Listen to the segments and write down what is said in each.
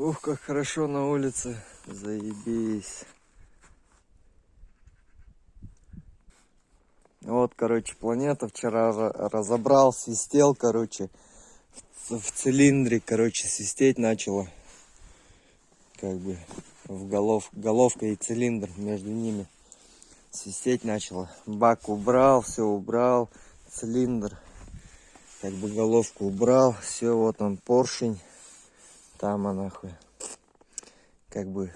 Ух, как хорошо на улице. Заебись. Вот, короче, планета вчера разобрал, свистел, короче, в цилиндре, короче, свистеть начало. Как бы головка и цилиндр между ними свистеть начало. Бак убрал, все убрал, цилиндр, как бы головку убрал, все, вот он поршень, там она, как бы,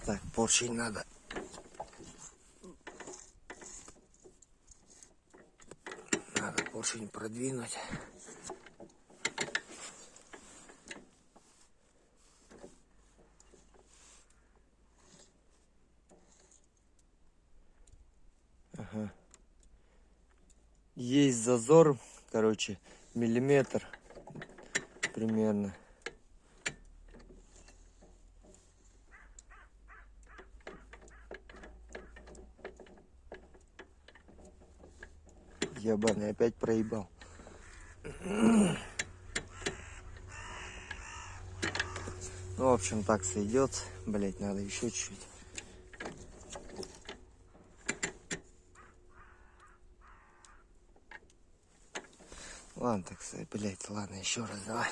так, поршень надо. Надо поршень продвинуть. Ага. Есть зазор, короче, миллиметр примерно. Ебаный, опять проебал. Ну, в общем, так сойдет. Блять, надо еще чуть-чуть. Ладно, так сказать, блять, ладно, еще раз давай.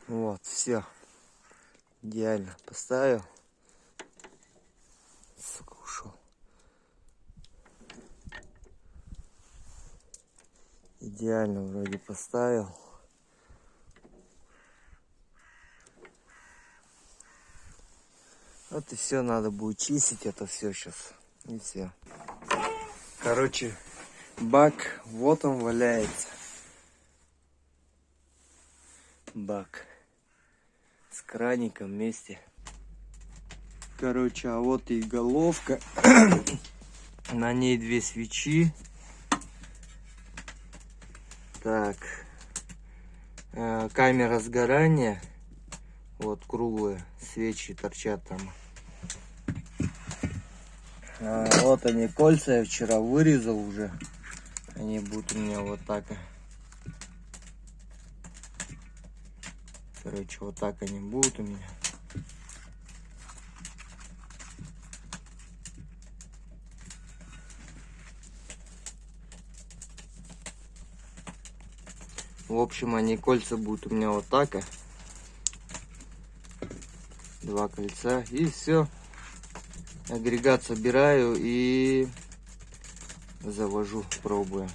Вот, все. Идеально поставил. Сука, ушел. Идеально вроде поставил. Вот и все, надо будет чистить это все сейчас. И все. Короче, бак, вот он валяется. Бак. С краником вместе. Короче, а вот и головка. На ней 2 свечи. Так. Камера сгорания. Вот круглые свечи торчат там. Вот они, кольца я вчера вырезал уже. Они будут у меня вот так. Короче, вот так они будут у меня. В общем, они кольца будут у меня вот так. 2 кольца. И все. Агрегат собираю и завожу, пробую.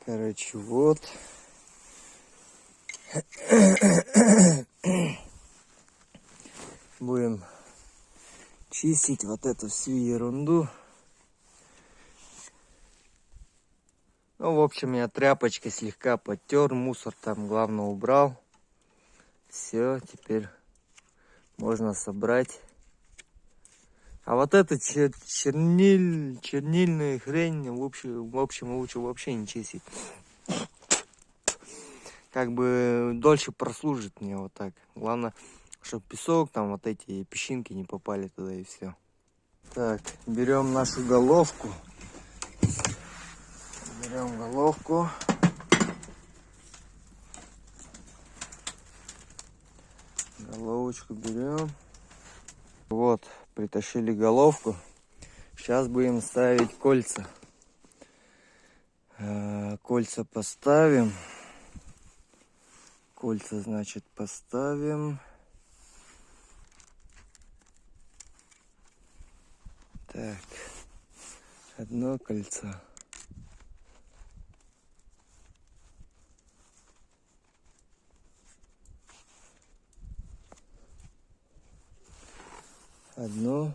Короче, вот. Будем чистить вот эту всю ерунду. Ну, в общем, я тряпочкой слегка подтер, мусор там, главное, убрал. Все, теперь можно собрать. А вот эта чернильная хрень, в общем, лучше вообще не чистить. Как бы дольше прослужит мне вот так. Главное, чтобы песок, там вот эти песчинки не попали туда, и все. Так, берем нашу головку. Берем головку. Головочку берем. Вот, притащили головку. Сейчас будем ставить кольца. Кольца поставим. Кольца, значит, поставим. Так, одно кольцо. Одно.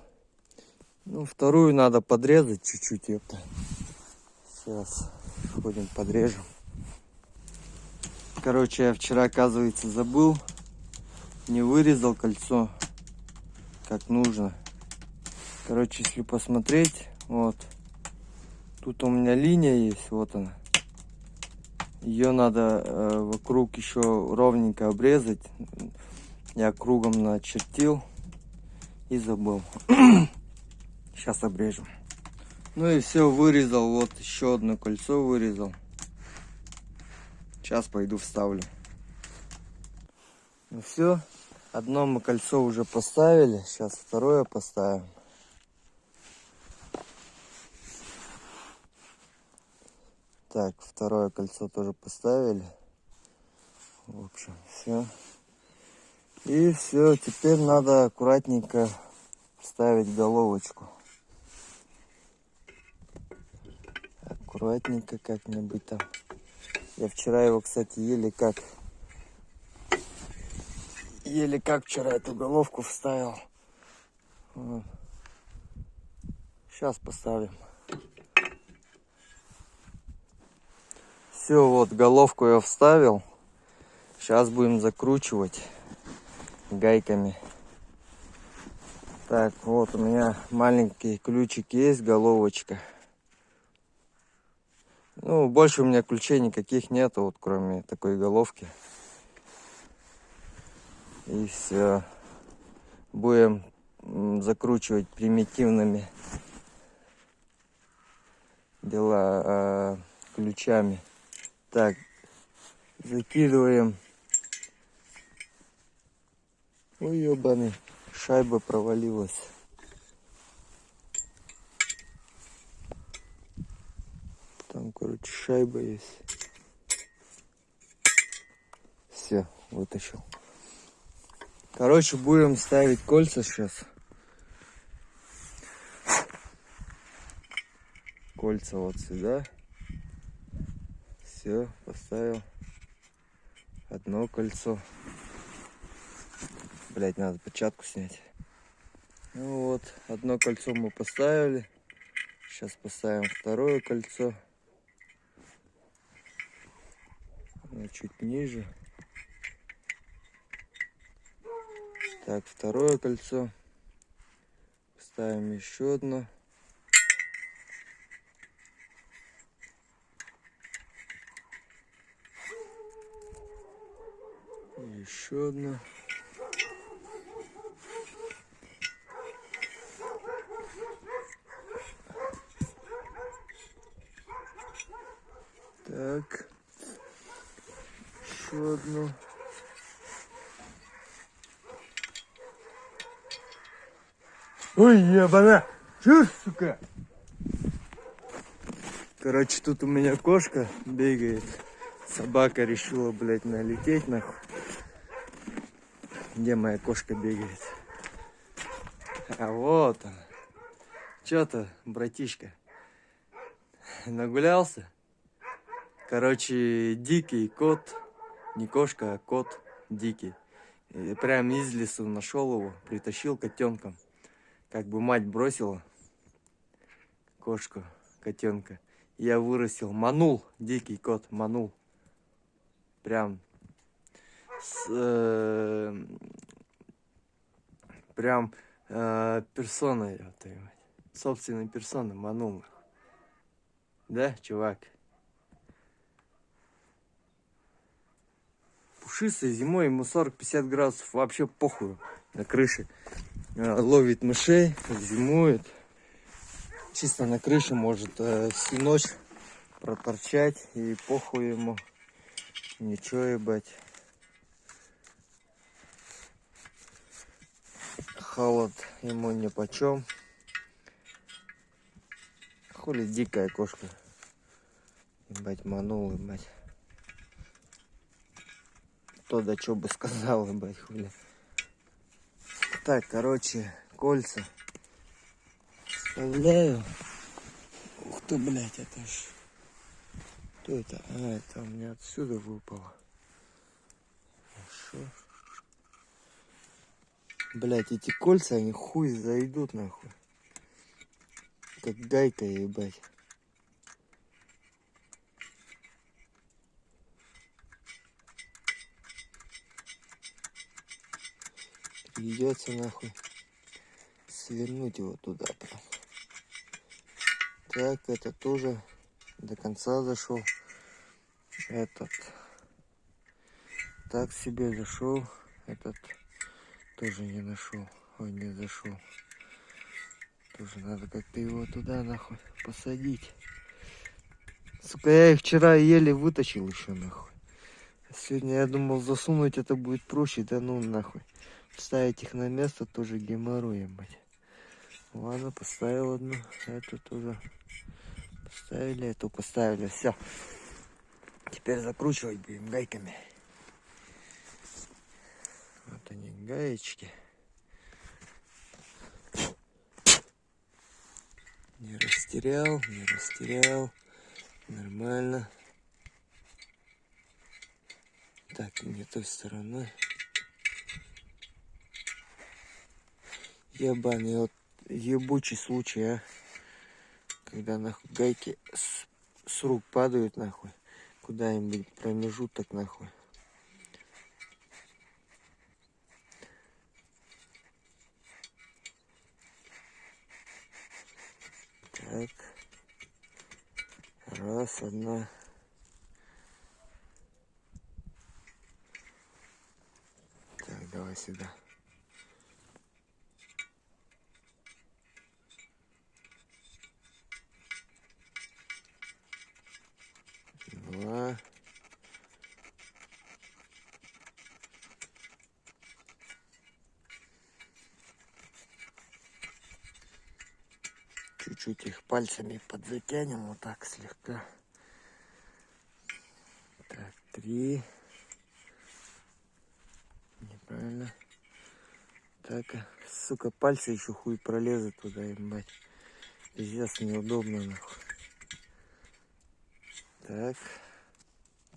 Ну, вторую надо подрезать чуть-чуть это. Сейчас ходим подрежем. Короче, я вчера, оказывается, забыл. Не вырезал кольцо как нужно. Короче, если посмотреть, вот. Тут у меня линия есть, вот она. Ее надо вокруг еще ровненько обрезать. Я кругом начертил и забыл. Сейчас обрежем. Ну и все, вырезал. Вот еще одно кольцо вырезал. Сейчас пойду вставлю. Ну все, одно мы кольцо уже поставили. Сейчас второе поставим. Так, второе кольцо тоже поставили. В общем, все. И все, теперь надо аккуратненько вставить головочку. Аккуратненько как-нибудь там. Я вчера его, кстати, еле как вчера эту головку вставил. Вот. Сейчас поставим. Все, вот головку я вставил. Сейчас будем закручивать гайками. Так, вот у меня маленький ключик есть, головочка. Ну, больше у меня ключей никаких нету, вот кроме такой головки. И все. Будем закручивать примитивными ключами. Так, закидываем. Ой, ебаный, шайба провалилась. Там, короче, шайба есть. Все, вытащил. Короче, будем ставить кольца сейчас. Кольца вот сюда. Все, поставил. Одно кольцо. Блять, надо перчатку снять. Ну вот, одно кольцо мы поставили. Сейчас поставим второе кольцо. Оно чуть ниже. Так, второе кольцо. Ставим еще одно. Еще одно. Так. Еще одно. Ой, ебана! Чушь, сука! Короче, тут у меня кошка бегает. Собака решила, блядь, налететь нахуй. Где моя кошка бегает? А вот она. Чё-то, братишка, нагулялся? Короче, дикий кот. Не кошка, а кот дикий. И прям из лесу нашел его, притащил котенком. Как бы мать бросила кошку, котенка. Я вырастил, манул, дикий кот, манул. Прям персоной, собственной персоной манул. Да, чувак? Пушистый, зимой ему 40-50 градусов, вообще похуй на крыше. Ловит мышей, зимует. Чисто на крыше может всю ночь проторчать, и похуй ему. Ничего, ебать. Холод ему нипочем. Хули дикая кошка. Ебать, манул, ебать. Кто да что бы сказал, ебать, хули. Так, короче, кольца вставляю. Ух ты, блядь, это ж... Что это? А, это у меня отсюда выпало. Хорошо. Блядь, эти кольца, они хуй зайдут нахуй. Как гайка, ебать. Придется нахуй свернуть его туда прям. Так, это тоже до конца зашел. Этот так себе зашел. Этот тоже не нашел. Ой, не зашел. Тоже надо как-то его туда нахуй посадить. Сука, я их вчера еле вытащил еще нахуй. Сегодня я думал засунуть это будет проще, да ну нахуй. Вставить их на место тоже геморрой, ебать. Ладно, поставил одну, эту тоже поставили, эту поставили, все. Теперь закручивать будем гайками. Вот они, гаечки. Не растерял, не растерял. Нормально. Так, не той стороной. Ебаный вот ебучий случай, а. Когда нахуй гайки с рук падают нахуй. Куда-нибудь промежуток нахуй. Так. Раз, одна. Так, давай сюда. Два. Чуть-чуть их пальцами подзатянем, вот так слегка. Так, 3. Неправильно. Так, сука, пальцы еще хуй пролезут туда, ебать. Пиздец, неудобно, нахуй. Так.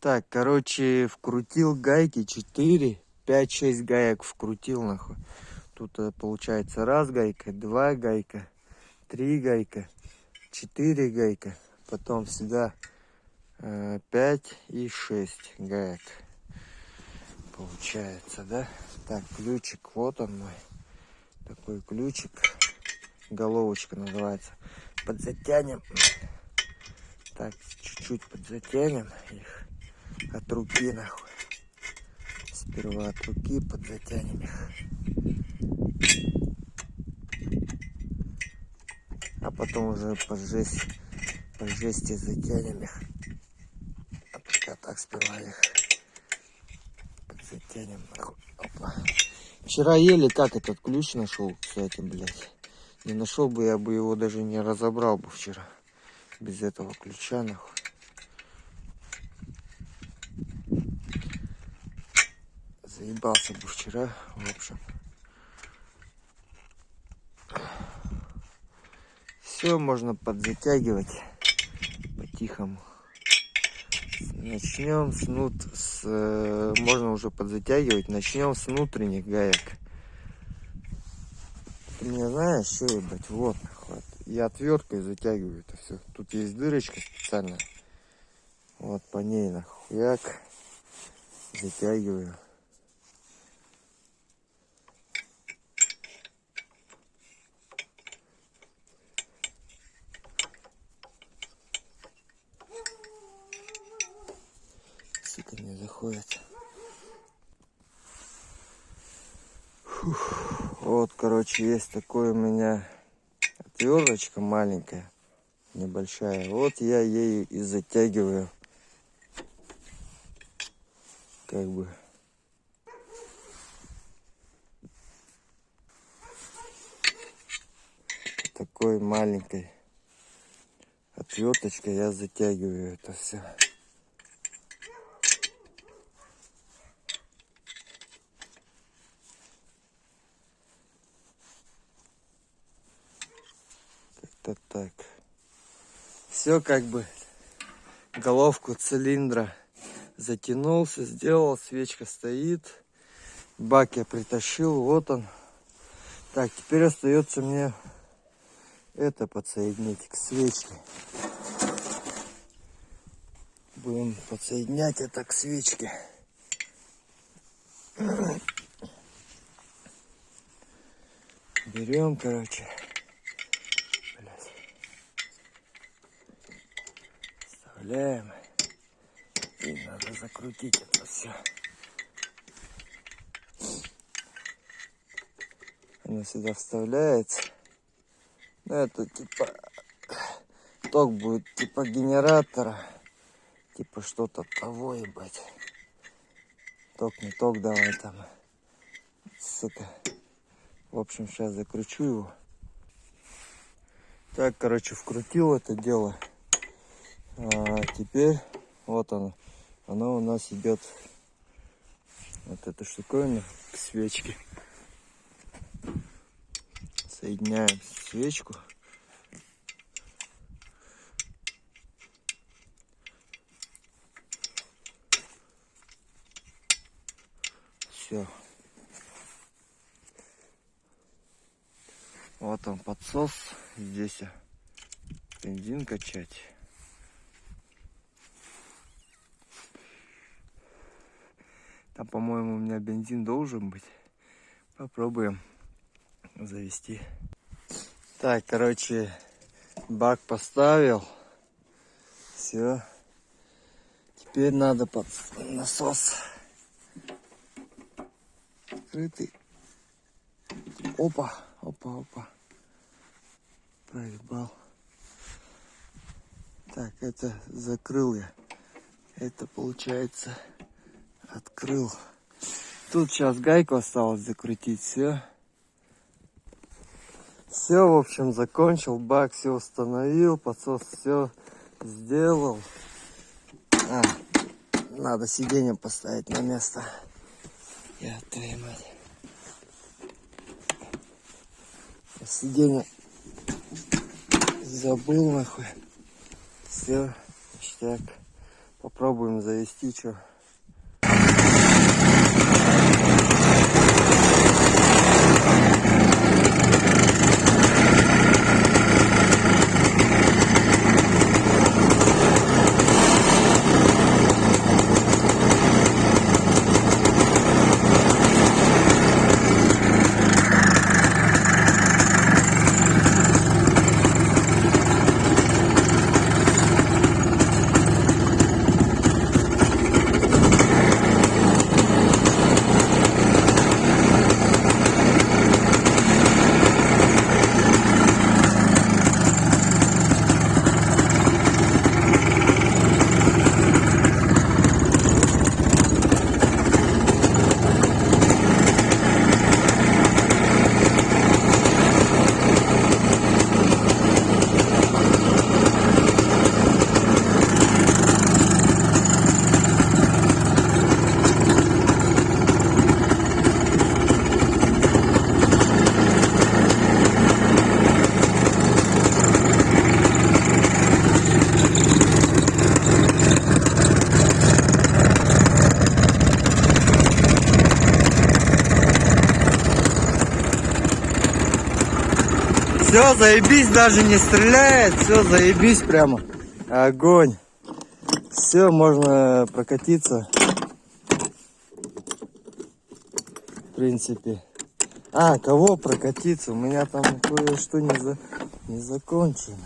Так, короче, вкрутил гайки 4, 5-6 гаек вкрутил, нахуй. Тут получается раз гайка, 2 гайка, 3 гайка, 4 гайка. Потом сюда 5 и 6 гаек. Получается, да? Так, ключик, вот он мой. Такой ключик. Головочка называется. Подзатянем. Так, чуть-чуть подзатянем их. От руки, нахуй. Сперва от руки подзатянем их. А потом уже по жести затянем их. А пока так сперва их подзатянем, нахуй. Опа. Вчера еле как этот ключ нашел, кстати, блядь. Не нашел бы, я бы его даже не разобрал бы вчера. Без этого ключа, нахуй. Заебался бы вчера, в общем. Все можно подзатягивать по-тихому. Начнем можно уже подзатягивать. Начнем с внутренних гаек. Ты меня знаешь, что, ебать, вот, хватит. Я отверткой затягиваю это все. Тут есть дырочка специальная. Вот по ней нахуяк затягиваю. Сука, не заходит. Фух. Вот, короче, есть такое у меня отверточка маленькая, небольшая. Вот я ею и затягиваю. Как бы. Такой маленькой отверточкой я затягиваю это все. Как-то так. Все как бы головку цилиндра затянулся, сделал, свечка стоит. Бак я притащил, вот он. Так, теперь остается мне это подсоединить к свечке. Будем подсоединять это к свечке. Берем, короче. Блядь. Вставляем. И надо закрутить это все. Оно сюда вставляется. Ну, это типа ток будет типа генератора. Типа что-то того, ебать. Ток, не ток, давай там. Сука. В общем, сейчас закручу его. Так, короче, вкрутил это дело. Теперь вот оно. Оно у нас идет. Вот эта штуковина к свечке. Соединяем свечку. Все. Вот он подсос. Здесь бензин качать. Там, по-моему, у меня бензин должен быть. Попробуем завести. Так, короче, бак поставил. Все. Теперь надо под насос. Открытый. Опа, опа, опа. Проебал. Так, это закрыл я. Это получается открыл. Тут сейчас гайку осталось закрутить. Все. Все, в общем, закончил. Бак все установил. Подсос все сделал. Надо сиденье поставить на место. Я твою мать. Сиденье забыл нахуй. Все, ништяк. Попробуем завести что. Все, заебись, даже не стреляет. Все, заебись прямо. Огонь. Все, можно прокатиться. В принципе. Кого прокатиться? У меня там кое-что не закончено.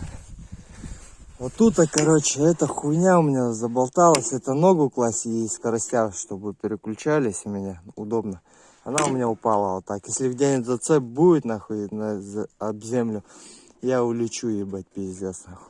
Вот тут, короче, эта хуйня у меня заболталась. Это ногу класть и скоростя, чтобы переключались у меня. Удобно. Она у меня упала вот так. Если где-нибудь зацеп будет, нахуй, об землю, я улечу, ебать, пиздец, нахуй.